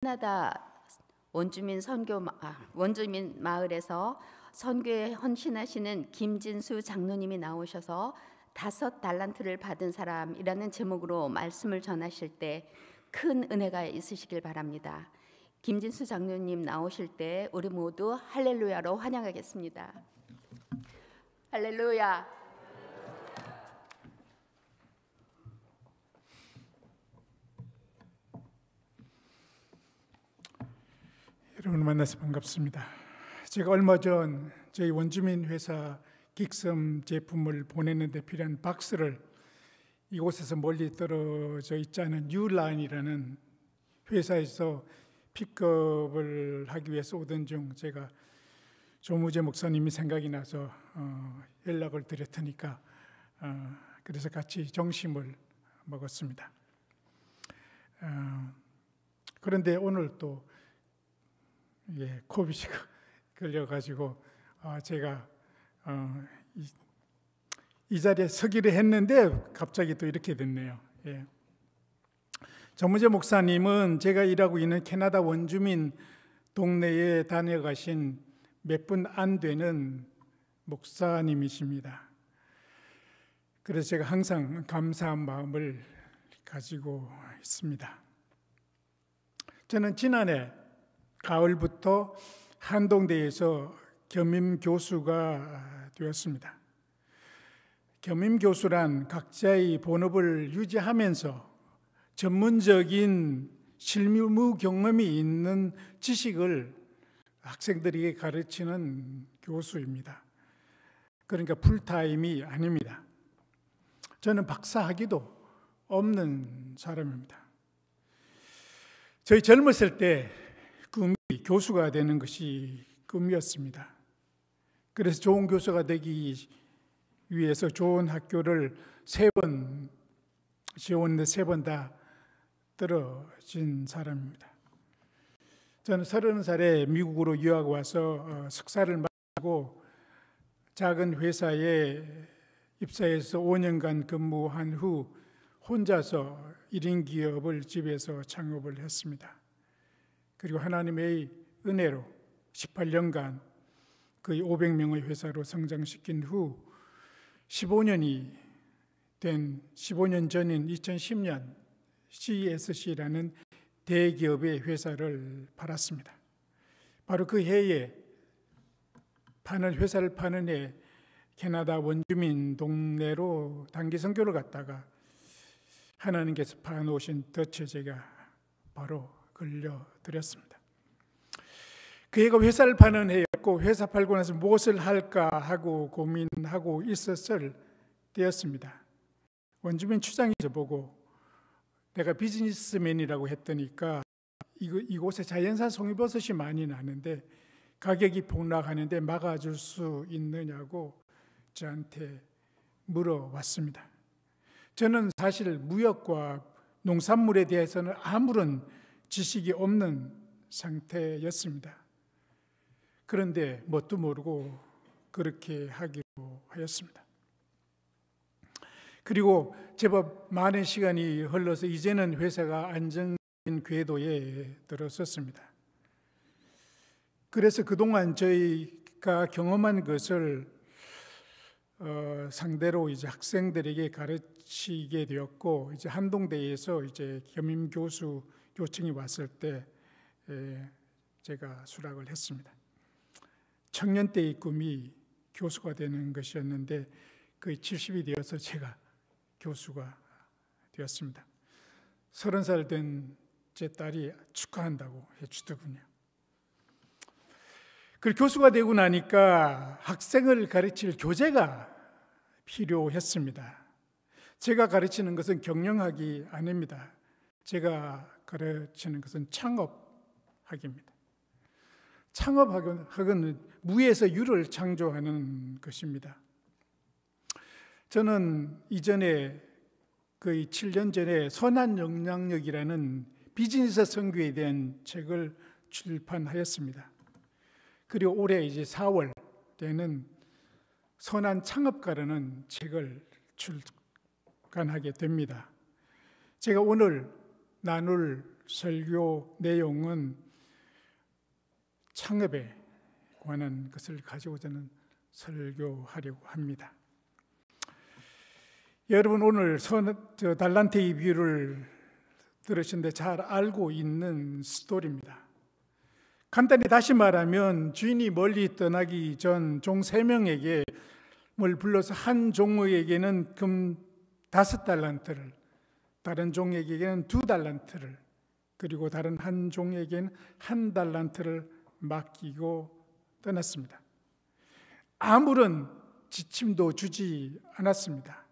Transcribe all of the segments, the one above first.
캐나다 원주민 마을에서 선교에 헌신하시는 김진수 장로님이 나오셔서 5달란트를 받은 사람이라는 제목으로 말씀을 전하실 때 큰 은혜가 있으시길 바랍니다. 김진수 장로님 나오실 때 우리 모두 할렐루야로 환영하겠습니다. 할렐루야. 여러분 만나서 반갑습니다. 제가 얼마 전 저희 원주민 회사 긱섬 제품을 보냈는데 필요한 박스를 이곳에서 멀리 떨어져 있지 않은 뉴라인이라는 회사에서 픽업을 하기 위해서 오던 중 제가 조무재 목사님이 생각이 나서 연락을 드렸으니까 그래서 같이 점심을 먹었습니다. 그런데 오늘 또 코비드가 걸려가지고 제가 이 자리에 서기로 했는데 갑자기 또 이렇게 됐네요. 조무재 목사님은 제가 일하고 있는 캐나다 원주민 동네에 다녀가신 몇 분 안 되는 목사님이십니다. 그래서 제가 항상 감사한 마음을 가지고 있습니다. 저는 지난해 가을부터 한동대에서 겸임 교수가 되었습니다. 겸임 교수란 각자의 본업을 유지하면서 전문적인 실무 경험이 있는 지식을 학생들에게 가르치는 교수입니다. 그러니까 풀타임이 아닙니다. 저는 박사학위도 없는 사람입니다. 저희 젊었을 때 꿈이 교수가 되는 것이 꿈이었습니다. 그래서 좋은 교수가 되기 위해서 좋은 학교를 3번 지원했는데 3번 다 떨어진 사람입니다. 저는 30살에 미국으로 유학 와서 석사를 마치고 작은 회사에 입사해서 5년간 근무한 후 혼자서 1인 기업을 집에서 창업을 했습니다. 그리고 하나님의 은혜로 18년간 거의 500명의 회사로 성장시킨 후 15년 전인 2010년 CSC라는 대기업의 회사를 팔았습니다. 바로 그 해에 회사를 파는 해 캐나다 원주민 동네로 단기 선교를 갔다가 하나님께서 파놓으신 덫에 제가 바로 걸려들었습니다. 그 해가 회사를 파는 해였고 회사 팔고 나서 무엇을 할까 하고 고민하고 있었을 때였습니다. 원주민 추장이 저보고 내가 비즈니스맨이라고 했더니까 이곳에 자연산 송이버섯이 많이 나는데 가격이 폭락하는데 막아줄 수 있느냐고 저한테 물어왔습니다. 저는 사실 무역과 농산물에 대해서는 아무런 지식이 없는 상태였습니다. 그런데 뭣도 모르고 그렇게 하기로 하였습니다. 그리고 제법 많은 시간이 흘러서 이제는 회사가 안정된 궤도에 들어섰습니다. 그래서 그동안 저희가 경험한 것을 상대로 이제 학생들에게 가르치게 되었고, 이제 한동대에서 이제 겸임 교수 요청이 왔을 때 제가 수락을 했습니다. 청년 때의 꿈이 교수가 되는 것이었는데 거의 70이 되어서 제가 교수가 되었습니다. 30살 된 제 딸이 축하한다고 해주더군요. 그 교수가 되고 나니까 학생을 가르칠 교재가 필요했습니다. 제가 가르치는 것은 경영학이 아닙니다. 제가 가르치는 것은 창업학입니다. 창업학은 무에서 유를 창조하는 것입니다. 저는 이전에 거의 7년 전에 선한 영향력이라는 비즈니스 선교에 대한 책을 출판하였습니다. 그리고 올해 이제 4월 때는 선한 창업가라는 책을 출간하게 됩니다. 제가 오늘 나눌 설교 내용은 창업에 관한 것을 가지고 저는 설교하려고 합니다. 여러분 오늘 달란트의 비유를 들으셨는데 잘 알고 있는 스토리입니다. 간단히 다시 말하면 주인이 멀리 떠나기 전 종 3명에게 뭘 불러서 한 종에게는 금 5달란트를, 다른 종에게는 2달란트를, 그리고 다른 한 종에게는 1달란트를 맡기고 떠났습니다. 아무런 지침도 주지 않았습니다.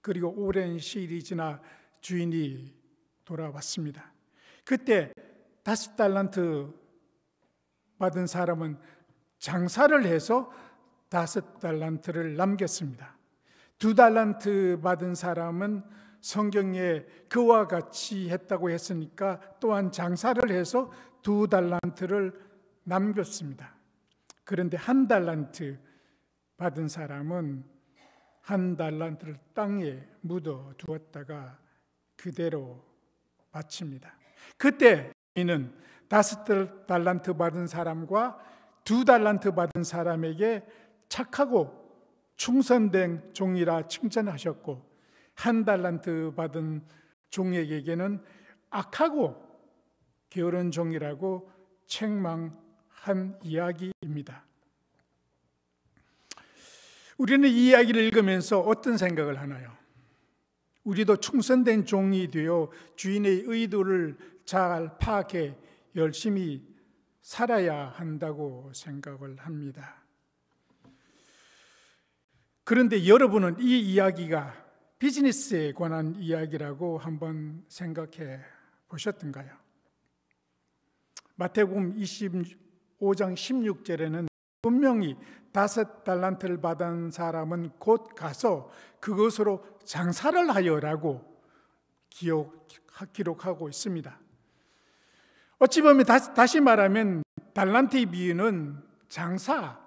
그리고 오랜 시일이 지나 주인이 돌아왔습니다. 그때 5달란트 받은 사람은 장사를 해서 5달란트를 남겼습니다. 2달란트 받은 사람은 성경에 그와 같이 했다고 했으니까 또한 장사를 해서 2달란트를 남겼습니다. 그런데 1달란트 받은 사람은 1달란트를 땅에 묻어 두었다가 그대로 바칩니다. 그때 이는 5달란트 받은 사람과 2달란트 받은 사람에게 착하고 충성된 종이라 칭찬하셨고 1달란트 받은 종에게는 악하고 게으른 종이라고 책망한 이야기입니다. 우리는 이 이야기를 읽으면서 어떤 생각을 하나요? 우리도 충성된 종이 되어 주인의 의도를 잘 파악해 열심히 살아야 한다고 생각을 합니다. 그런데 여러분은 이 이야기가 비즈니스에 관한 이야기라고 한번 생각해 보셨던가요? 마태복음 25장 16절에는 분명히 5달란트를 받은 사람은 곧 가서 그것으로 장사를 하여라고 기록하고 있습니다. 어찌 보면 다시 말하면 달란트의 비유는 장사,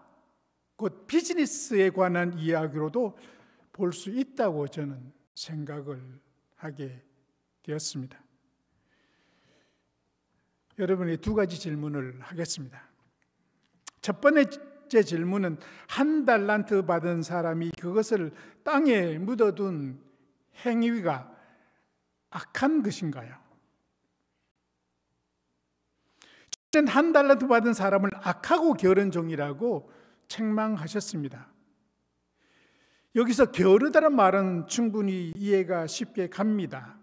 곧 비즈니스에 관한 이야기로도 볼 수 있다고 저는 생각을 하게 되었습니다. 여러분이 2가지 질문을 하겠습니다. 첫 번째 질문은 1달란트 받은 사람이 그것을 땅에 묻어둔 행위가 악한 것인가요? 주님은 1달란트 받은 사람을 악하고 게으른 종이라고 책망하셨습니다. 여기서 게으르다는 말은 충분히 이해가 쉽게 갑니다.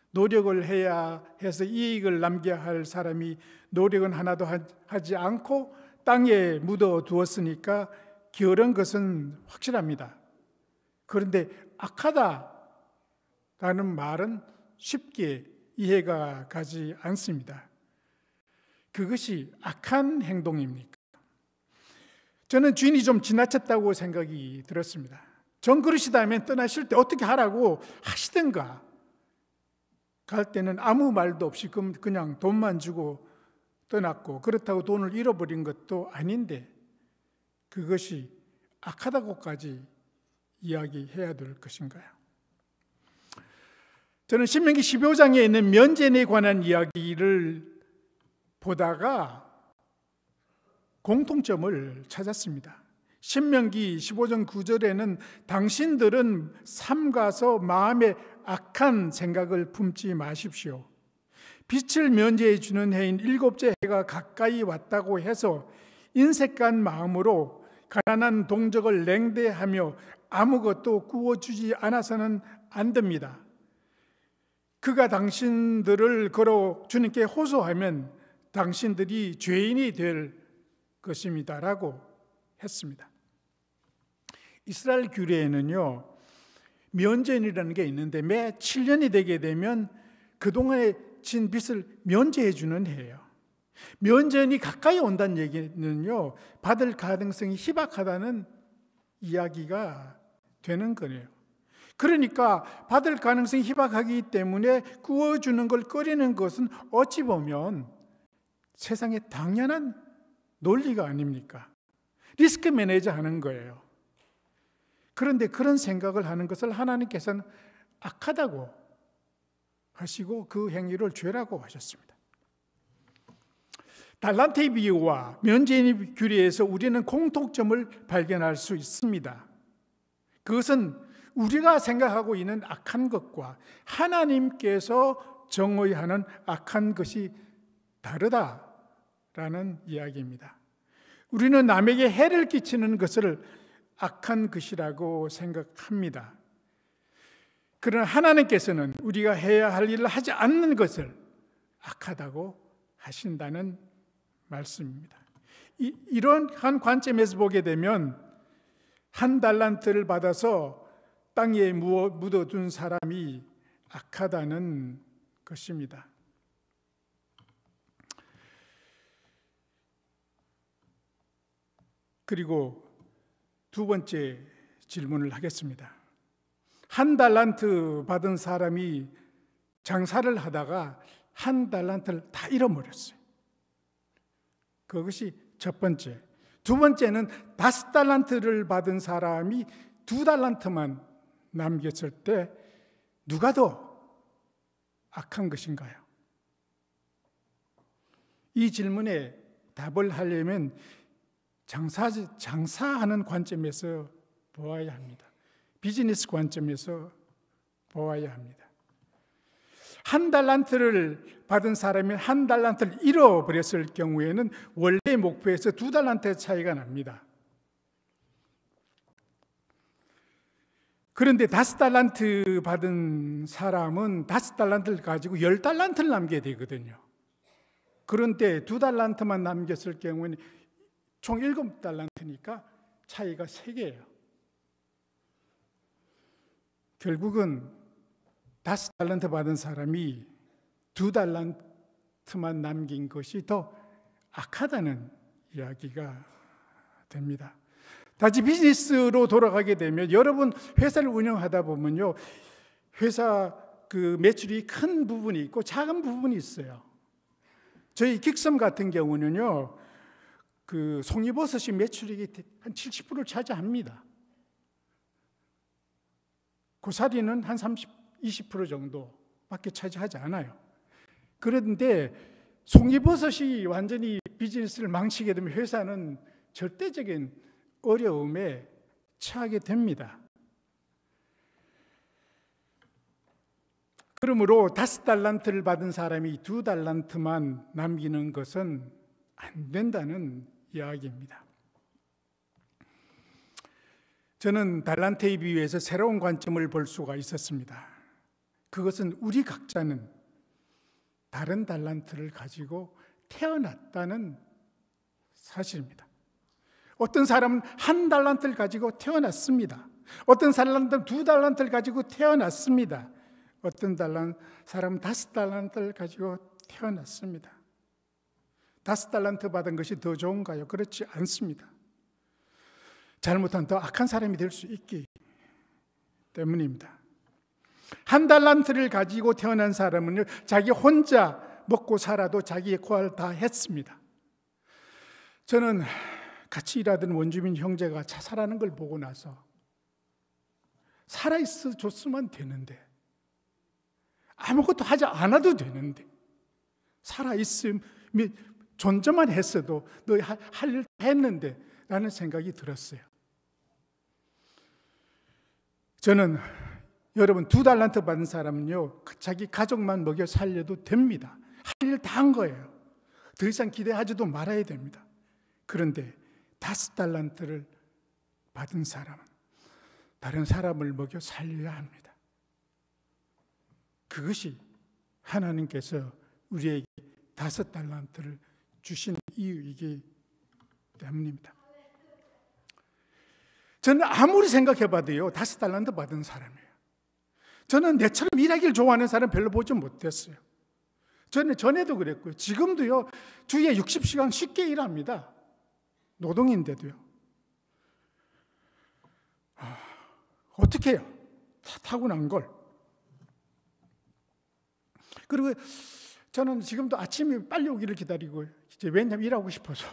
노력을 해야 해서 이익을 남겨야 할 사람이 노력은 하나도 하지 않고 땅에 묻어 두었으니까 게으른 것은 확실합니다. 그런데 악하다라는 말은 쉽게 이해가 가지 않습니다. 그것이 악한 행동입니까? 저는 주인이 좀 지나쳤다고 생각이 들었습니다. 정 그러시다면 떠나실 때 어떻게 하라고 하시든가. 갈 때는 아무 말도 없이 그냥 돈만 주고 떠났고, 그렇다고 돈을 잃어버린 것도 아닌데 그것이 악하다고까지 이야기해야 될 것인가요? 저는 신명기 15장에 있는 면전에 관한 이야기를 보다가 공통점을 찾았습니다. 신명기 15장 9절에는 당신들은 삼가서 마음에 악한 생각을 품지 마십시오. 빛을 면제해 주는 해인 7째 해가 가까이 왔다고 해서 인색한 마음으로 가난한 동족을 냉대하며 아무것도 구워주지 않아서는 안 됩니다. 그가 당신들을 걸어 주님께 호소하면 당신들이 죄인이 될 것입니다라고 했습니다. 이스라엘 규례에는요, 면전이라는 게 있는데 매 7년이 되게 되면 그동안에 진 빚을 면제해 주는 해예요. 면전이 가까이 온다는 얘기는요, 받을 가능성이 희박하다는 이야기가 되는 거예요. 그러니까 받을 가능성이 희박하기 때문에 구워주는 걸 꺼리는 것은 어찌 보면 세상의 당연한 논리가 아닙니까? 리스크 매니저 하는 거예요. 그런데 그런 생각을 하는 것을 하나님께서는 악하다고 하시고 그 행위를 죄라고 하셨습니다. 달란트의 비유와 면죄인의 규례에서 우리는 공통점을 발견할 수 있습니다. 그것은 우리가 생각하고 있는 악한 것과 하나님께서 정의하는 악한 것이 다르다라는 이야기입니다. 우리는 남에게 해를 끼치는 것을 악한 것이라고 생각합니다. 그러나 하나님께서는 우리가 해야 할 일을 하지 않는 것을 악하다고 하신다는 말씀입니다. 이러한 관점에서 보게 되면 한 달란트를 받아서 땅에 묻어둔 사람이 악하다는 것입니다. 그리고 두 번째 질문을 하겠습니다. 한 달란트 받은 사람이 장사를 하다가 한 달란트를 다 잃어버렸어요. 그것이 첫 번째. 두 번째는 5달란트를 받은 사람이 2달란트만 남겼을 때 누가 더 악한 것인가요? 이 질문에 답을 하려면 장사하는 관점에서 보아야 합니다. 비즈니스 관점에서 보아야 합니다. 한 달란트를 받은 사람이 한 달란트를 잃어버렸을 경우에는 원래 목표에서 2달란트의 차이가 납니다. 그런데 5달란트 받은 사람은 5달란트를 가지고 10달란트를 남겨야 되거든요. 그런데 2달란트만 남겼을 경우에는 총 7달란트니까 차이가 3개예요. 결국은 5달란트 받은 사람이 2달란트만 남긴 것이 더 악하다는 이야기가 됩니다. 다시 비즈니스로 돌아가게 되면 여러분 회사를 운영하다 보면요, 회사 그 매출이 큰 부분이 있고 작은 부분이 있어요. 저희 긱섬 같은 경우는요, 그 송이버섯이 매출이 한 70%를 차지합니다. 고사리는 한 20% 정도밖에 차지하지 않아요. 그런데 송이버섯이 완전히 비즈니스를 망치게 되면 회사는 절대적인 어려움에 처하게 됩니다. 그러므로 5달란트를 받은 사람이 2달란트만 남기는 것은 안 된다는 이야기입니다. 저는 달란트에 비유해서 새로운 관점을 볼 수가 있었습니다. 그것은 우리 각자는 다른 달란트를 가지고 태어났다는 사실입니다. 어떤 사람은 1달란트를 가지고 태어났습니다. 어떤 사람은 2달란트를 가지고 태어났습니다. 어떤 사람은 5달란트를 가지고 태어났습니다. 5달란트 받은 것이 더 좋은가요? 그렇지 않습니다. 잘못하면 더 악한 사람이 될 수 있기 때문입니다. 1달란트를 가지고 태어난 사람은요, 자기 혼자 먹고 살아도 자기의 고할 다 했습니다. 저는 같이 일하던 원주민 형제가 자살하는 걸 보고 나서 살아있어 줬으면 되는데, 아무것도 하지 않아도 되는데, 살아있으면 존재만 했어도 너 할 일 다 했는데 라는 생각이 들었어요. 저는 여러분 2달란트 받은 사람은요, 자기 가족만 먹여 살려도 됩니다. 할 일 다 한 거예요. 더 이상 기대하지도 말아야 됩니다. 그런데 5달란트를 받은 사람은 다른 사람을 먹여 살려야 합니다. 그것이 하나님께서 우리에게 5달란트를 주신 이유이기 때문입니다. 저는 아무리 생각해봐도요, 5달란트 받은 사람이에요. 저는 내처럼 일하기를 좋아하는 사람 별로 보지 못했어요. 저는 전에도 그랬고요. 지금도요, 주에 60시간 쉽게 일합니다. 노동인데도요. 어떻게 해요? 다 타고난 걸. 그리고 저는 지금도 아침에 빨리 오기를 기다리고, 왜냐하면 일하고 싶어서.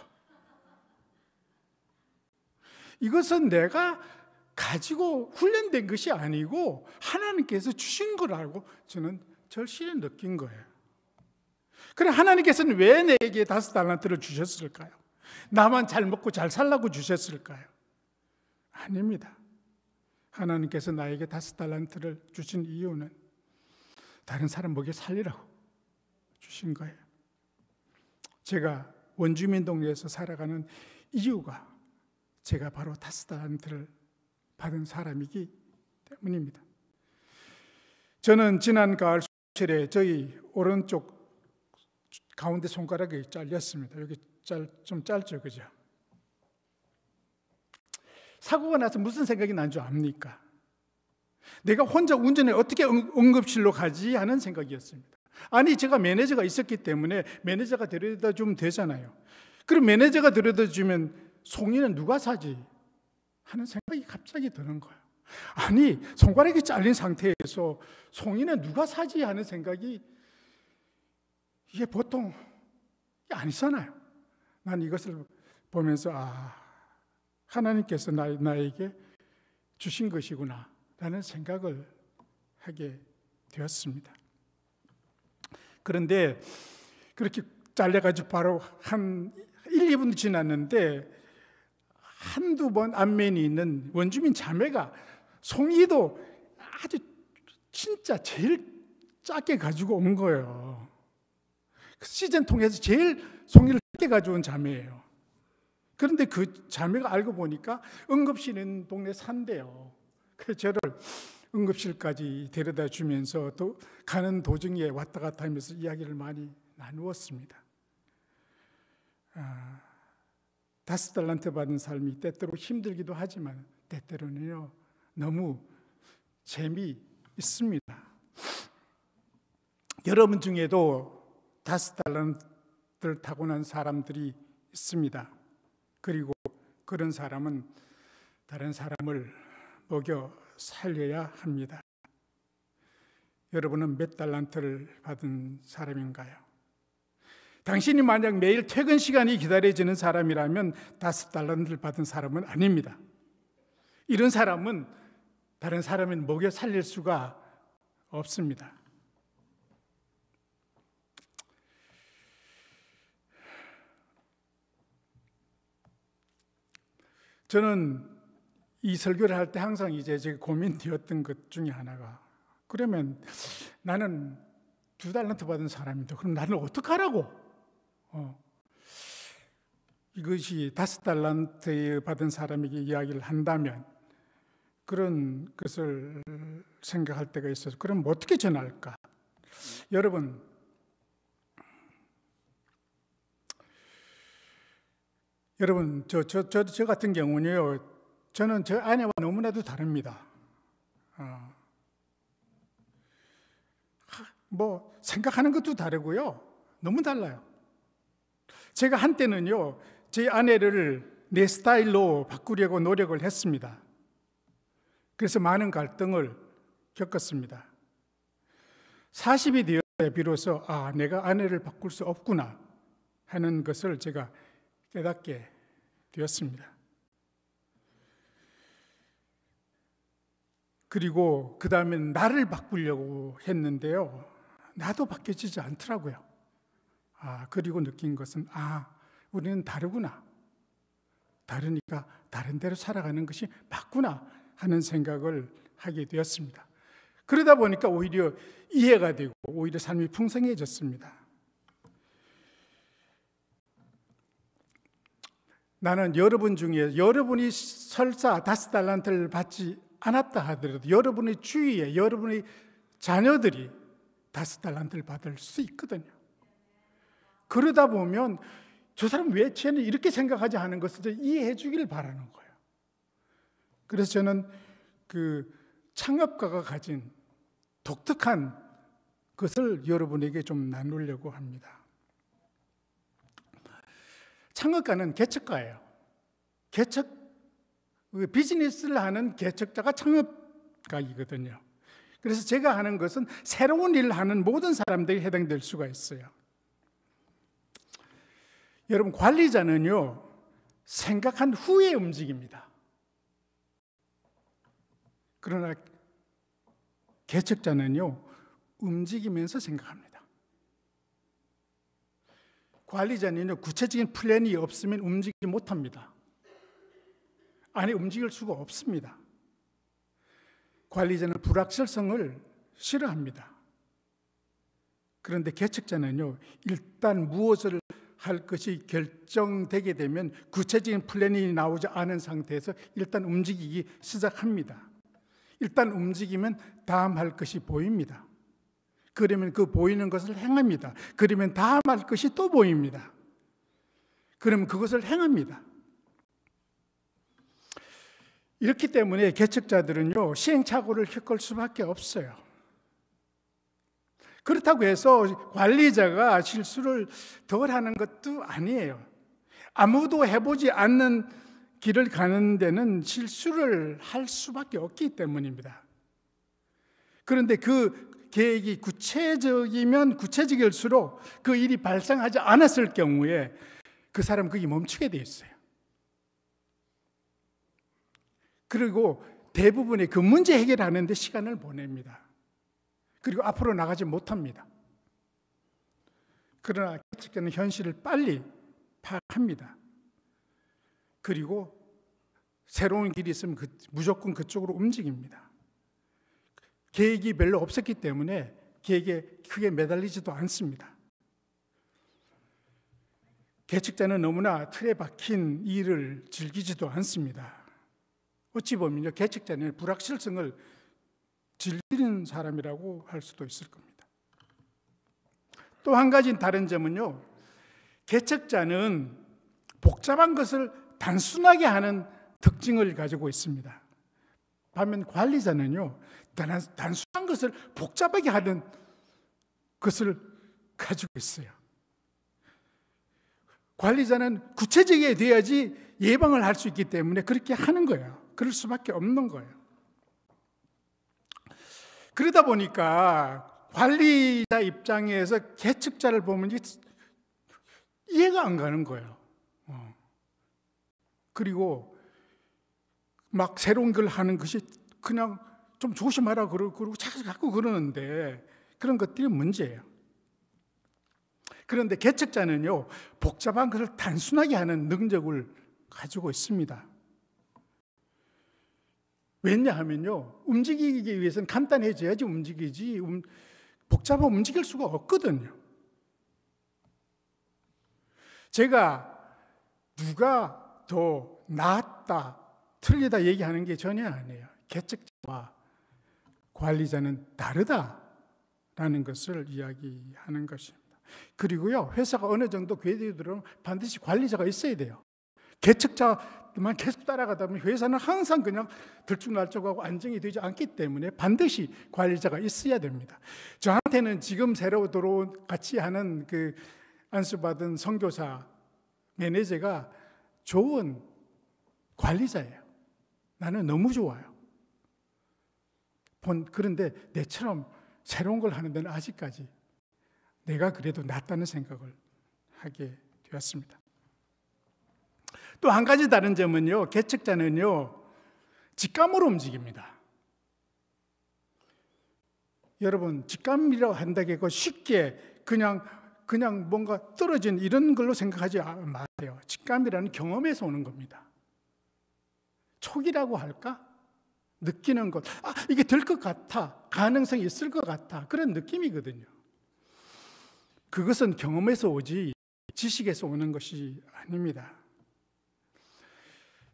이것은 내가 가지고 훈련된 것이 아니고 하나님께서 주신 거라고 저는 절실히 느낀 거예요. 그래, 하나님께서는 왜 내게 5달란트를 주셨을까요? 나만 잘 먹고 잘 살라고 주셨을까요? 아닙니다. 하나님께서 나에게 5달란트를 주신 이유는 다른 사람 먹여 살리라고 주신 거예요. 제가 원주민 동네에서 살아가는 이유가 제가 바로 5달란트를 받은 사람이기 때문입니다. 저는 지난 가을 수술에 저희 오른쪽 가운데 손가락이 잘렸습니다. 여기 좀 짧죠, 그죠? 사고가 나서 무슨 생각이 난 줄 압니까? 내가 혼자 운전해 어떻게 응급실로 가지 하는 생각이었습니다. 아니, 제가 매니저가 있었기 때문에 매니저가 데려다 주면 되잖아요. 그럼 매니저가 데려다 주면 송이는 누가 사지 하는 생각이 갑자기 드는 거예요. 아니, 손가락이 잘린 상태에서 송이는 누가 사지 하는 생각이, 이게 보통 아니잖아요. 난 이것을 보면서 하나님께서 나에게 주신 것이구나 라는 생각을 하게 되었습니다. 그런데 그렇게 잘려가지고 바로 한 1, 2분 지났는데 한두 번 안면이 있는 원주민 자매가 송이도 아주 진짜 제일 작게 가지고 온 거예요. 시즌 통해서 제일 송이를 작게 가져온 자매예요. 그런데 그 자매가 알고 보니까 응급실 있는 동네 산대요. 그래서 저를 응급실까지 데려다 주면서 또 가는 도중에 왔다 갔다 하면서 이야기를 많이 나누었습니다. 5달란트 받은 삶이 때때로 힘들기도 하지만 때때로는요 너무 재미있습니다. 여러분 중에도 5달란트를 타고난 사람들이 있습니다. 그리고 그런 사람은 다른 사람을 먹여 살려야 합니다. 여러분은 몇 달란트를 받은 사람인가요? 당신이 만약 매일 퇴근 시간이 기다려지는 사람이라면 5달란트를 받은 사람은 아닙니다. 이런 사람은 다른 사람을 먹여 살릴 수가 없습니다. 저는 이 설교를 할 때 항상 이제 제가 고민되었던 것 중에 하나가, 그러면 나는 2달란트 받은 사람인데 그럼 나는 어떡하라고? 이것이 5달란트 받은 사람에게 이야기를 한다면 그런 것을 생각할 때가 있어서 그럼 어떻게 전할까? 여러분, 저 같은 경우는요, 저는 저 아내와 너무나도 다릅니다. 뭐 생각하는 것도 다르고요, 너무 달라요. 제가 한때는요, 제 아내를 내 스타일로 바꾸려고 노력을 했습니다. 그래서 많은 갈등을 겪었습니다. 40이 되어 비로소 내가 아내를 바꿀 수 없구나 하는 것을 제가 깨닫게 되었습니다. 그리고 그 다음에 나를 바꾸려고 했는데요, 나도 바뀌어지지 않더라고요. 그리고 느낀 것은 우리는 다르구나, 다르니까 다른 대로 살아가는 것이 맞구나 하는 생각을 하게 되었습니다. 그러다 보니까 오히려 이해가 되고 오히려 삶이 풍성해졌습니다. 나는 여러분 중에 여러분이 설사 5달란트를 받지 않았다 하더라도 여러분의 주위에 여러분의 자녀들이 5달란트를 받을 수 있거든요. 그러다 보면 저 사람 왜 쟤는 이렇게 생각하지 하는 것을 이해해 주기를 바라는 거예요. 그래서 저는 그 창업가가 가진 독특한 것을 여러분에게 좀 나누려고 합니다. 창업가는 개척가예요. 비즈니스를 하는 개척자가 창업가이거든요. 그래서 제가 하는 것은 새로운 일을 하는 모든 사람들이 해당될 수가 있어요. 여러분, 관리자는요, 생각한 후에 움직입니다. 그러나 개척자는요, 움직이면서 생각합니다. 관리자는요, 구체적인 플랜이 없으면 움직이지 못합니다. 아니, 움직일 수가 없습니다. 관리자는 불확실성을 싫어합니다. 그런데 개척자는요, 일단 무엇을 할 것이 결정되게 되면 구체적인 플랜이 나오지 않은 상태에서 일단 움직이기 시작합니다. 일단 움직이면 다음 할 것이 보입니다. 그러면 그 보이는 것을 행합니다. 그러면 다음 할 것이 또 보입니다. 그러면 그것을 행합니다. 이렇기 때문에 개척자들은요, 시행착오를 겪을 수밖에 없어요. 그렇다고 해서 관리자가 실수를 덜 하는 것도 아니에요. 아무도 해보지 않는 길을 가는 데는 실수를 할 수밖에 없기 때문입니다. 그런데 그 계획이 구체적이면 구체적일수록 그 일이 발생하지 않았을 경우에 그 사람 거기 멈추게 돼 있어요. 그리고 대부분의 그 문제 해결하는 데 시간을 보냅니다. 그리고 앞으로 나가지 못합니다. 그러나 개척자는 현실을 빨리 파악합니다. 그리고 새로운 길이 있으면 무조건 그쪽으로 움직입니다. 계획이 별로 없었기 때문에 계획에 크게 매달리지도 않습니다. 개척자는 너무나 틀에 박힌 일을 즐기지도 않습니다. 어찌 보면요, 개척자는 불확실성을 즐기는 사람이라고 할 수도 있을 겁니다. 또 한 가지 다른 점은요, 개척자는 복잡한 것을 단순하게 하는 특징을 가지고 있습니다. 반면 관리자는요, 단순한 것을 복잡하게 하는 것을 가지고 있어요. 관리자는 구체적이 돼야지 예방을 할 수 있기 때문에 그렇게 하는 거예요. 그럴 수밖에 없는 거예요. 그러다 보니까 관리자 입장에서 개척자를 보면 이해가 안 가는 거예요. 그리고 막 새로운 걸 하는 것이 그냥 좀 조심하라 그러고 자꾸 그러는데 그런 것들이 문제예요. 그런데 개척자는요, 복잡한 것을 단순하게 하는 능력을 가지고 있습니다. 왜냐하면요, 움직이기 위해서는 간단해져야지 움직이지 복잡하면 움직일 수가 없거든요. 제가 누가 더 낫다, 틀리다 얘기하는 게 전혀 아니에요. 개척자와 관리자는 다르다라는 것을 이야기하는 것입니다. 그리고요, 회사가 어느 정도 궤도에 들어오면 반드시 관리자가 있어야 돼요. 개척자만 계속 따라가다 보면 회사는 항상 그냥 들쭉날쭉하고 안정이 되지 않기 때문에 반드시 관리자가 있어야 됩니다. 저한테는 지금 새로 들어온 같이 하는 그 안수받은 선교사 매니저가 좋은 관리자예요. 나는 너무 좋아요. 그런데 내처럼 새로운 걸 하는 데는 아직까지 내가 그래도 낫다는 생각을 하게 되었습니다. 또 한 가지 다른 점은요, 개척자는요, 직감으로 움직입니다. 여러분, 직감이라고 한다고 쉽게 그냥 뭔가 떨어진 이런 걸로 생각하지 마세요. 직감이라는 경험에서 오는 겁니다. 촉이라고 할까? 느끼는 것. 이게 될 것 같아. 가능성이 있을 것 같아. 그런 느낌이거든요. 그것은 경험에서 오지 지식에서 오는 것이 아닙니다.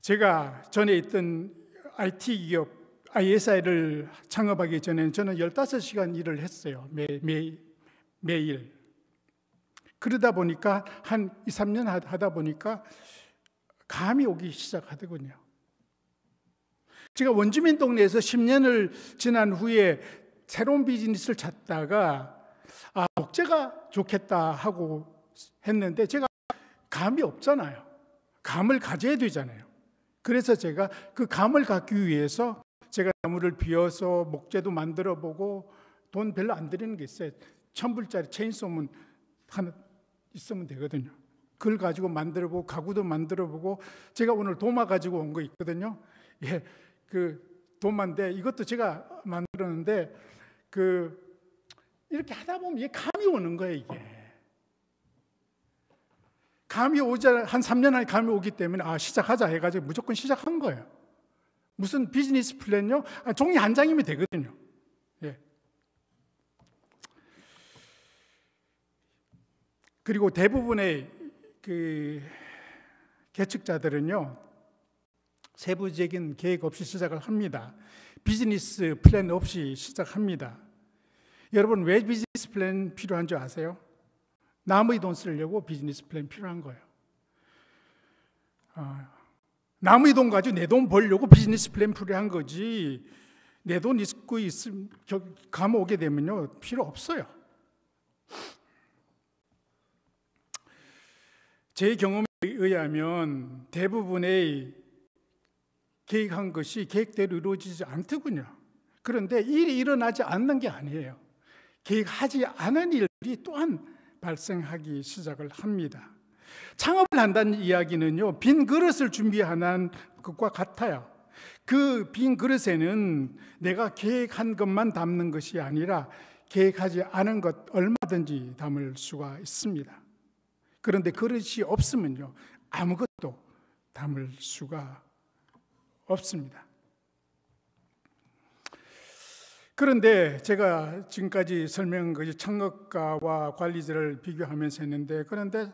제가 전에 있던 IT 기업 ISI를 창업하기 전에는 저는 15시간 일을 했어요. 매일. 그러다 보니까 한 2, 3년 하다 보니까 감이 오기 시작하더군요. 제가 원주민 동네에서 10년을 지난 후에 새로운 비즈니스를 찾다가 복제가 좋겠다 하고 했는데 제가 감이 없잖아요. 감을 가져야 되잖아요. 그래서 제가 그 감을 갖기 위해서 제가 나무를 비워서 목재도 만들어 보고 돈 별로 안 들이는 게 있어요. 1,000불짜리 체인소문 하나 있으면 되거든요. 그걸 가지고 만들어 보고 가구도 만들어 보고 제가 오늘 도마 가지고 온 거 있거든요. 예, 그 도마인데 이것도 제가 만들었는데 이렇게 하다 보면 이게 감이 오는 거예요, 이게. 감이 오자 한 3년 안에 감이 오기 때문에 시작하자 해가지고 무조건 시작한 거예요. 무슨 비즈니스 플랜요? 종이 한 장이면 되거든요. 예. 그리고 대부분의 그 개척자들은요, 세부적인 계획 없이 시작을 합니다. 비즈니스 플랜 없이 시작합니다. 여러분, 왜 비즈니스 플랜 필요한 줄 아세요? 남의 돈 쓰려고 비즈니스 플랜 필요한 거예요. 남의 돈 가지고 내 돈 벌려고 비즈니스 플랜 필요한 거지, 내 돈 있고 있으면 감옥 오게 되면요 필요 없어요. 제 경험에 의하면 대부분의 계획한 것이 계획대로 이루어지지 않더군요. 그런데 일이 일어나지 않는 게 아니에요. 계획하지 않은 일들이 또한 발생하기 시작을 합니다. 창업을 한다는 이야기는요, 빈 그릇을 준비하는 것과 같아요. 그 빈 그릇에는 내가 계획한 것만 담는 것이 아니라 계획하지 않은 것 얼마든지 담을 수가 있습니다. 그런데 그릇이 없으면요, 아무것도 담을 수가 없습니다. 그런데 제가 지금까지 설명한 것이 창업가와 관리자를 비교하면서 했는데, 그런데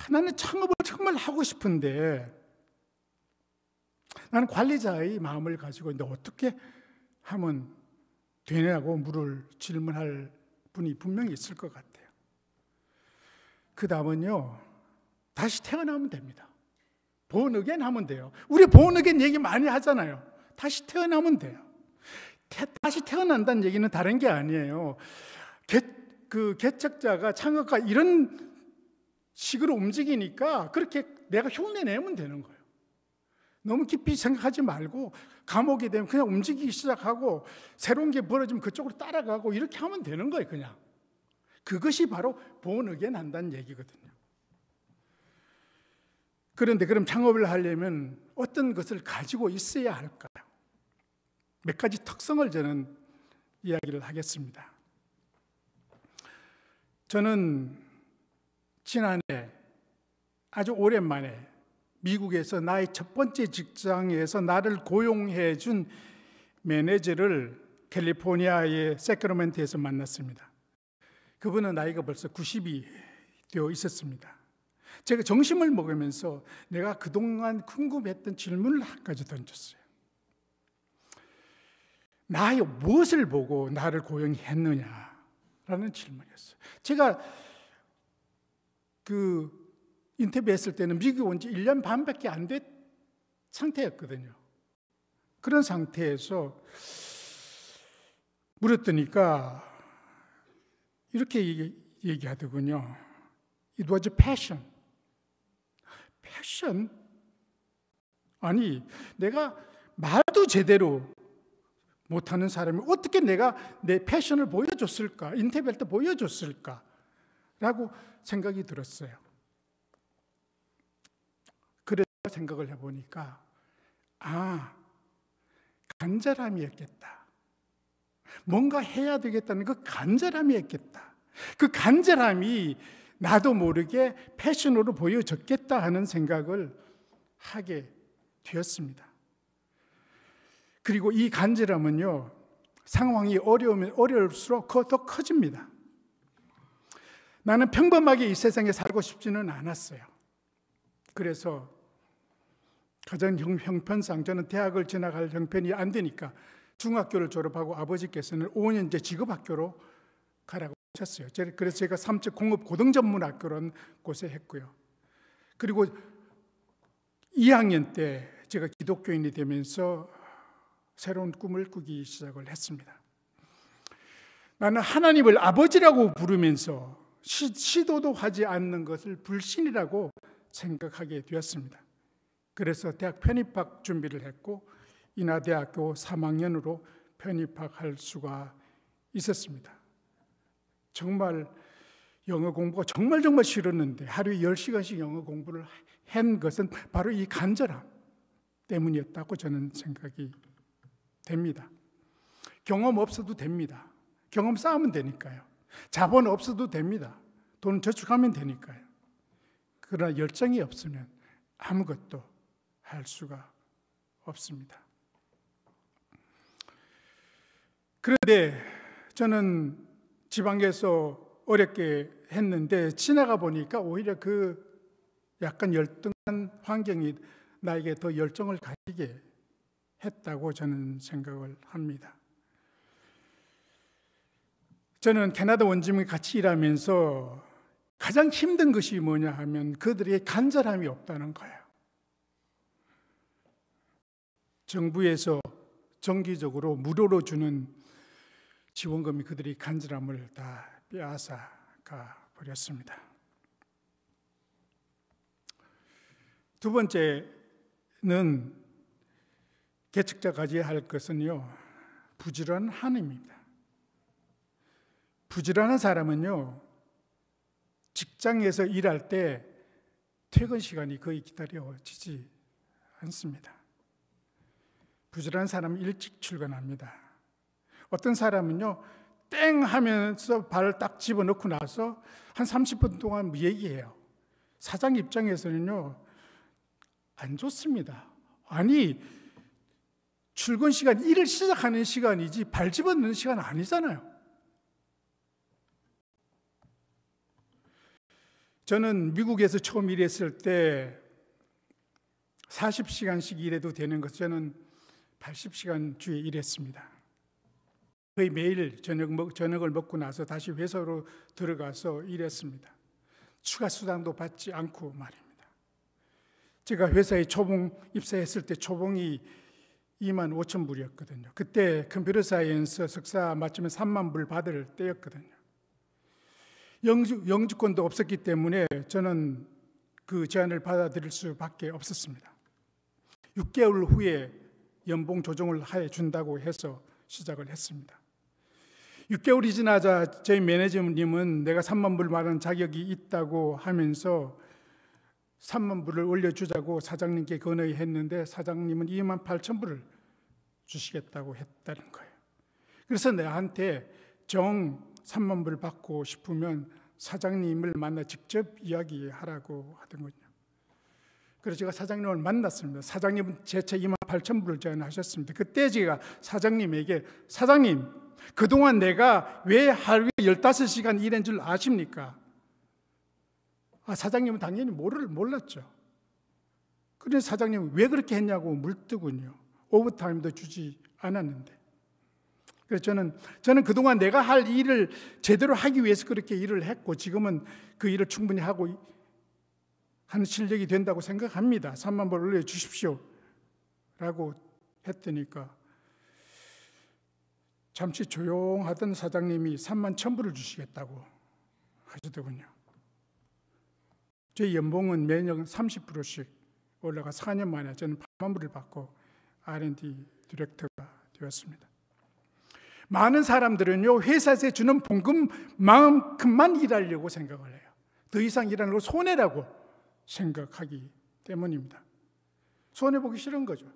나는 창업을 정말 하고 싶은데 나는 관리자의 마음을 가지고 너 어떻게 하면 되냐고 질문할 분이 분명히 있을 것 같아요. 그 다음은요, 다시 태어나면 됩니다. born again 하면 돼요. 우리 born again 얘기 많이 하잖아요. 다시 태어나면 돼요. 다시 태어난다는 얘기는 다른 게 아니에요. 그 개척자가 창업가 이런 식으로 움직이니까 그렇게 내가 흉내내면 되는 거예요. 너무 깊이 생각하지 말고 감옥이 되면 그냥 움직이기 시작하고 새로운 게 벌어지면 그쪽으로 따라가고 이렇게 하면 되는 거예요. 그냥 그것이 바로 born again 한다는 얘기거든요. 그런데 그럼 창업을 하려면 어떤 것을 가지고 있어야 할까요? 몇 가지 특성을 저는 이야기를 하겠습니다. 저는 지난해 아주 오랜만에 미국에서 나의 첫 번째 직장에서 나를 고용해 준 매니저를 캘리포니아의 세크라멘토에서 만났습니다. 그분은 나이가 벌써 90이 되어 있었습니다. 제가 점심을 먹으면서 내가 그동안 궁금했던 질문을 한 가지 던졌어요. 나의 무엇을 보고 나를 고용했느냐라는 질문이었어요. 제가 그 인터뷰했을 때는 미국 온 지 1년 반밖에 안 된 상태였거든요. 그런 상태에서 물었더니까 이렇게 얘기하더군요. It was a passion. 패션? 아니, 내가 말도 제대로 못하는 사람이 어떻게 내가 내 패션을 보여줬을까? 인터뷰할 때 보여줬을까? 라고 생각이 들었어요. 그래서 생각을 해보니까 간절함이었겠다. 뭔가 해야 되겠다는 그 간절함이었겠다. 그 간절함이 나도 모르게 패션으로 보여졌겠다 하는 생각을 하게 되었습니다. 그리고 이 간절함은요, 상황이 어려우면 어려울수록 더 커집니다. 나는 평범하게 이 세상에 살고 싶지는 않았어요. 그래서 가장 형편상 저는 대학을 진학할 형편이 안 되니까 중학교를 졸업하고 아버지께서는 5년제 직업학교로 가라고 하셨어요. 그래서 제가 3차 공업 고등전문학교라는 곳에 했고요. 그리고 2학년 때 제가 기독교인이 되면서 새로운 꿈을 꾸기 시작을 했습니다. 나는 하나님을 아버지라고 부르면서 시도도 하지 않는 것을 불신이라고 생각하게 되었습니다. 그래서 대학 편입학 준비를 했고 인하대학교 3학년으로 편입학할 수가 있었습니다. 정말 영어 공부가 정말 싫었는데 하루에 10시간씩 영어 공부를 한 것은 바로 이 간절함 때문이었다고 저는 생각이 됩니다. 경험 없어도 됩니다. 경험 쌓으면 되니까요. 자본 없어도 됩니다. 돈 저축하면 되니까요. 그러나 열정이 없으면 아무것도 할 수가 없습니다. 그런데 저는 지방에서 어렵게 했는데 지나가 보니까 오히려 그 약간 열등한 환경이 나에게 더 열정을 가지게 했다고 저는 생각을 합니다. 저는 캐나다 원주민과 같이 일하면서 가장 힘든 것이 뭐냐 하면 그들의 간절함이 없다는 거예요. 정부에서 정기적으로 무료로 주는 지원금이 그들의 간절함을 다 빼앗아가 버렸습니다. 두 번째는 개척자가 가져야 할 것은요, 부지런함입니다. 부지런한 사람은요, 직장에서 일할 때 퇴근 시간이 거의 기다려지지 않습니다. 부지런한 사람은 일찍 출근합니다. 어떤 사람은요, 땡 하면서 발을 딱 집어넣고 나서 한 30분 동안 얘기해요. 사장 입장에서는요, 안 좋습니다. 아니, 출근 시간, 일을 시작하는 시간이지 발 집어넣는 시간 아니잖아요. 저는 미국에서 처음 일했을 때 40시간씩 일해도 되는 것, 저는 80시간 주에 일했습니다. 거의 매일 저녁을 먹고 나서 다시 회사로 들어가서 일했습니다. 추가 수당도 받지 않고 말입니다. 제가 회사에 초봉 입사했을 때 초봉이 25,000불이었거든요. 그때 컴퓨터 사이언스 석사 맞추면 3만 불 받을 때였거든요. 영주권도 없었기 때문에 저는 그 제안을 받아들일 수밖에 없었습니다. 6개월 후에 연봉 조정을 해준다고 해서 시작을 했습니다. 6개월이 지나자 저희 매니저님은 내가 3만 불 받은 자격이 있다고 하면서 3만 불을 올려주자고 사장님께 건의했는데 사장님은 28,000불을 주시겠다고 했다는 거예요. 그래서 나한테 3만 불 받고 싶으면 사장님을 만나 직접 이야기하라고 하더군요. 그래서 제가 사장님을 만났습니다. 사장님은 제차 28,000불을 제안하셨습니다. 그때 제가 사장님에게, 사장님, 그동안 내가 왜 하루에 15시간 일한 줄 아십니까? 사장님은 당연히 몰랐죠. 그래서 사장님은 왜 그렇게 했냐고 물더군요. 오버타임도 주지 않았는데. 그래서 저는 그동안 내가 할 일을 제대로 하기 위해서 그렇게 일을 했고 지금은 그 일을 충분히 하고 하는 실력이 된다고 생각합니다. 3만 불 올려주십시오 라고 했더니까 잠시 조용하던 사장님이 3만 1,000불을 주시겠다고 하시더군요. 제 연봉은 매년 30%씩 올라가 4년 만에 저는 8만 불을 받고 R&D 디렉터가 되었습니다. 많은 사람들은요, 회사에서 주는 봉급만큼만 일하려고 생각을 해요. 더 이상 일하는 걸 손해라고 생각하기 때문입니다. 손해보기 싫은 거죠.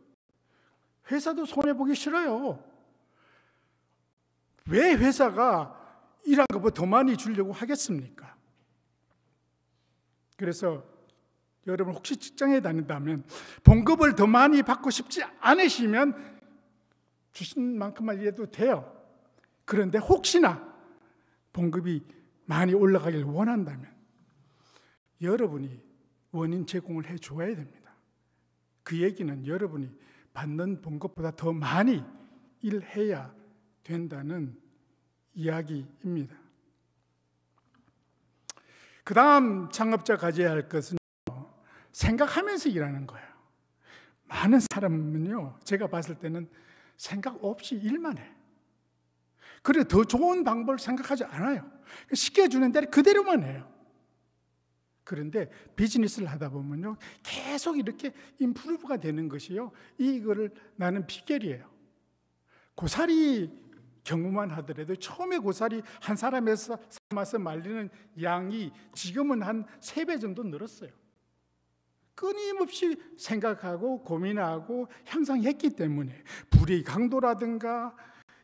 회사도 손해보기 싫어요. 왜 회사가 일한 것보다 더 많이 주려고 하겠습니까? 그래서 여러분 혹시 직장에 다닌다면 봉급을 더 많이 받고 싶지 않으시면 주신 만큼만 일해도 돼요. 그런데 혹시나 봉급이 많이 올라가길 원한다면 여러분이 원인 제공을 해줘야 됩니다. 그 얘기는 여러분이 받는 봉급보다 더 많이 일해야 된다는 이야기입니다. 그 다음 창업자 가져야 할 것은 생각하면서 일하는 거예요. 많은 사람은요, 제가 봤을 때는 생각 없이 일만 해. 그래 더 좋은 방법을 생각하지 않아요. 시켜주는 대로 그대로만 해요. 그런데 비즈니스를 하다 보면요, 계속 이렇게 임프루브가 되는 것이요, 이거를 나는 비결이에요. 고사리 경우만 하더라도 처음에 고사리 한 사람에서 삶아서 말리는 양이 지금은 한 3배 정도 늘었어요. 끊임없이 생각하고 고민하고 향상했기 때문에 불의 강도라든가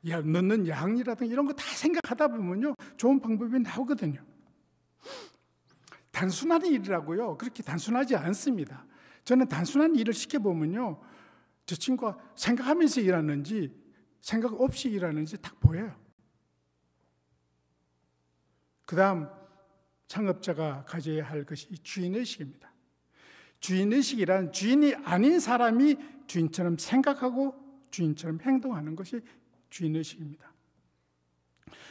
넣는 양이라든가 이런 거 다 생각하다 보면요, 좋은 방법이 나오거든요. 단순한 일이라고요. 그렇게 단순하지 않습니다. 저는 단순한 일을 시켜보면요, 저 친구가 생각하면서 일하는지 생각 없이 일하는지 딱 보여요. 그 다음 창업자가 가져야 할 것이 주인의식입니다. 주인의식이란 주인이 아닌 사람이 주인처럼 생각하고 주인처럼 행동하는 것이 주인의식입니다.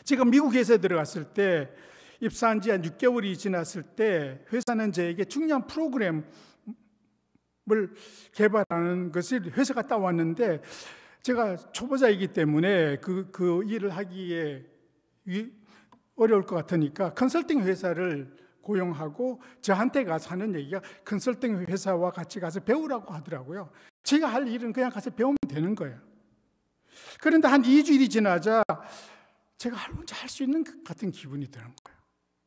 제가 미국 회사에 들어갔을 때, 입사한 지 한 6개월이 지났을 때 회사는 저에게 중요한 프로그램을 개발하는 것을 회사가 따왔는데, 제가 초보자이기 때문에 그 일을 하기에 어려울 것 같으니까 컨설팅 회사를 고용하고 저한테 가서 하는 얘기가 컨설팅 회사와 같이 가서 배우라고 하더라고요. 제가 할 일은 그냥 가서 배우면 되는 거예요. 그런데 한 2주일이 지나자 제가 혼자 할 수 있는 것 같은 기분이 드는 거예요.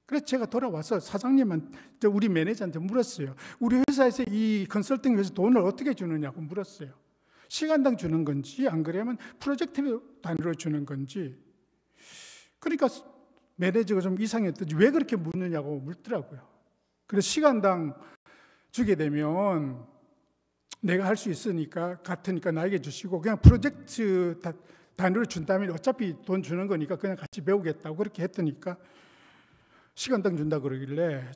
그래서 제가 돌아와서 사장님한테, 우리 매니저한테 물었어요. 우리 회사에서 이 컨설팅 회사 돈을 어떻게 주느냐고 물었어요. 시간당 주는 건지, 안 그러면 프로젝트 단위로 주는 건지. 그러니까 매니저가 좀 이상했더니 왜 그렇게 묻느냐고 묻더라고요. 그래서 시간당 주게 되면 내가 할 수 있으니까, 같으니까 나에게 주시고, 그냥 프로젝트 단위로 준다면 어차피 돈 주는 거니까 그냥 같이 배우겠다고 그렇게 했더니까, 시간당 준다 그러길래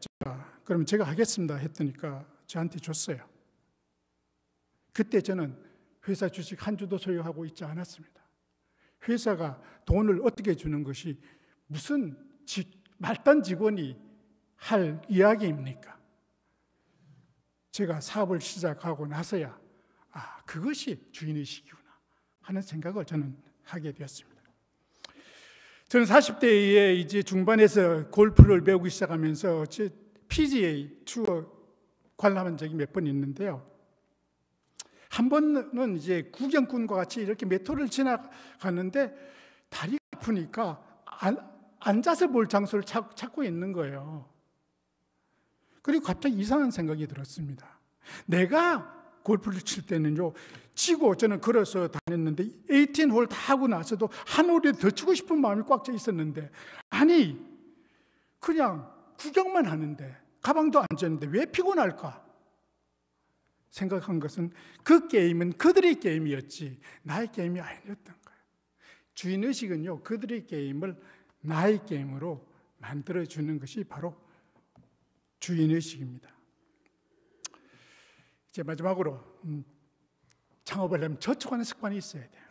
그럼 제가 하겠습니다 했더니까 저한테 줬어요. 그때 저는 회사 주식 한 주도 소유하고 있지 않았습니다. 회사가 돈을 어떻게 주는 것이 무슨 말단 직원이 할 이야기입니까? 제가 사업을 시작하고 나서야 그것이 주인의식이구나 하는 생각을 저는 하게 되었습니다. 저는 40대에 이제 중반에서 골프를 배우기 시작하면서 PGA 투어 관람한 적이 몇 번 있는데요. 한 번은 이제 구경꾼과 같이 이렇게 몇 홀을 지나가는데 다리가 아프니까 앉아서 볼 장소를 찾고 있는 거예요. 그리고 갑자기 이상한 생각이 들었습니다. 내가 골프를 칠 때는요, 치고 저는 걸어서 다녔는데 18홀 다 하고 나서도 한 홀에 더 치고 싶은 마음이 꽉 차 있었는데, 아니 그냥 구경만 하는데 가방도 안 졌는데 왜 피곤할까 생각한 것은, 그 게임은 그들의 게임이었지 나의 게임이 아니었던 거예요. 주인의식은요, 그들의 게임을 나의 게임으로 만들어주는 것이 바로 주인의식입니다. 이제 마지막으로 창업을 하면 저축하는 습관이 있어야 돼요.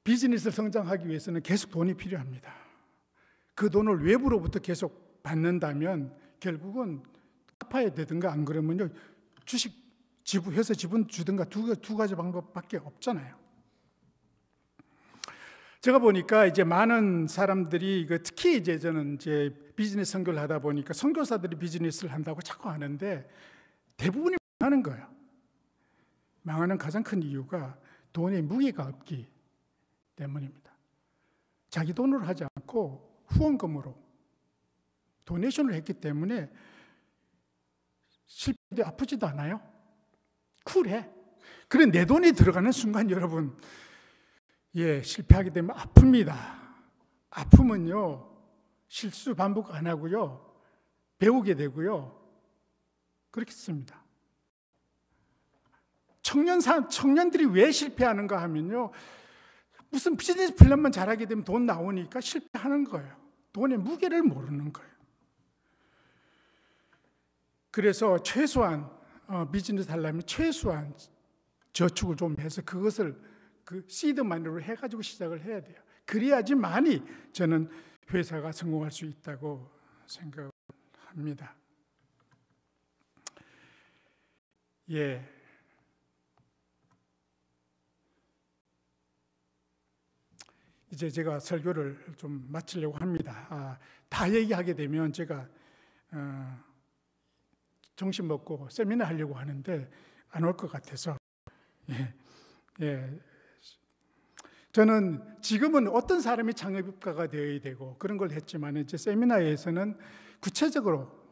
비즈니스를 성장하기 위해서는 계속 돈이 필요합니다. 그 돈을 외부로부터 계속 받는다면 결국은 갚아야 되든가, 안 그러면요 주식 회사 지분 주든가 두 가지 방법밖에 없잖아요. 제가 보니까 이제 많은 사람들이 특히 이제 저는 이제 비즈니스 선교를 하다 보니까 선교사들이 비즈니스를 한다고 자꾸 하는데 대부분이 망하는 거예요. 망하는 가장 큰 이유가 돈의 무게가 없기 때문입니다. 자기 돈으로 하지 않고 후원금으로 도네이션을 했기 때문에 실패도 아프지도 않아요. 쿨해. 그래 내 돈이 들어가는 순간 여러분, 실패하게 되면 아픕니다. 아프면요 실수 반복 안 하고요 배우게 되고요 그렇겠습니다. 청년들이 왜 실패하는가 하면요, 무슨 비즈니스 플랜만 잘하게 되면 돈 나오니까 실패하는 거예요. 돈의 무게를 모르는 거예요. 그래서 최소한 비즈니스 하려면 최소한 저축을 좀 해서 그것을 시드만으로 해가지고 시작을 해야 돼요. 그래야지만이 저는 회사가 성공할 수 있다고 생각합니다. 이제 제가 설교를 좀 마치려고 합니다. 다 얘기하게 되면 제가 정신 먹고 세미나 하려고 하는데 안 올 것 같아서 저는 지금은 어떤 사람이 창업가가 되어야 되고 그런 걸 했지만 이제 세미나에서는 구체적으로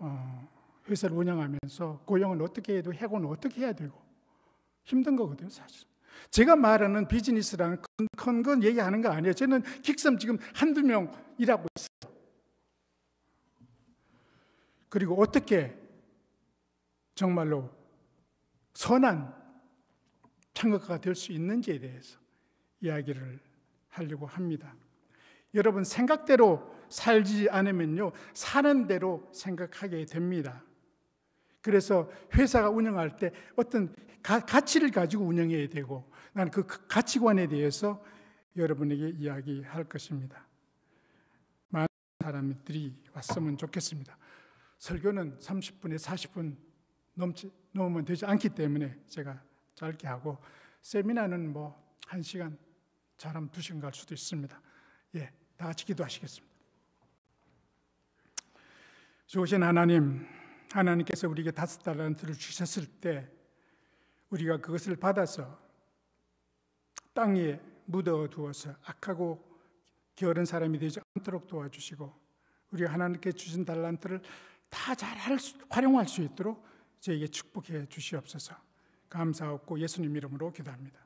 회사를 운영하면서 고용을 어떻게 해도 해고는 어떻게 해야 되고 힘든 거거든요, 사실. 제가 말하는 비즈니스라는 큰 건 얘기하는 거 아니에요. 저는 긱섬 지금 한두 명 일하고 있어요. 그리고 어떻게 정말로 선한 창업가가 될 수 있는지에 대해서 이야기를 하려고 합니다. 여러분, 생각대로 살지 않으면요, 사는 대로 생각하게 됩니다. 그래서 회사가 운영할 때 어떤 가치를 가지고 운영해야 되고, 나는 그 가치관에 대해서 여러분에게 이야기할 것입니다. 많은 사람들이 왔으면 좋겠습니다. 설교는 30분에 40분 넘으면 되지 않기 때문에 제가 짧게 하고, 세미나는 뭐 1시간, 잘하면 2시간 갈 수도 있습니다. 예, 다 같이 기도하시겠습니다. 좋으신 하나님, 하나님께서 우리에게 5달란트를 주셨을 때 우리가 그것을 받아서 땅에 묻어두어서 악하고 게으른 사람이 되지 않도록 도와주시고, 우리가 하나님께 주신 달란트를 다 잘 활용할 수 있도록 저에게 축복해 주시옵소서. 감사하고 예수님 이름으로 기도합니다.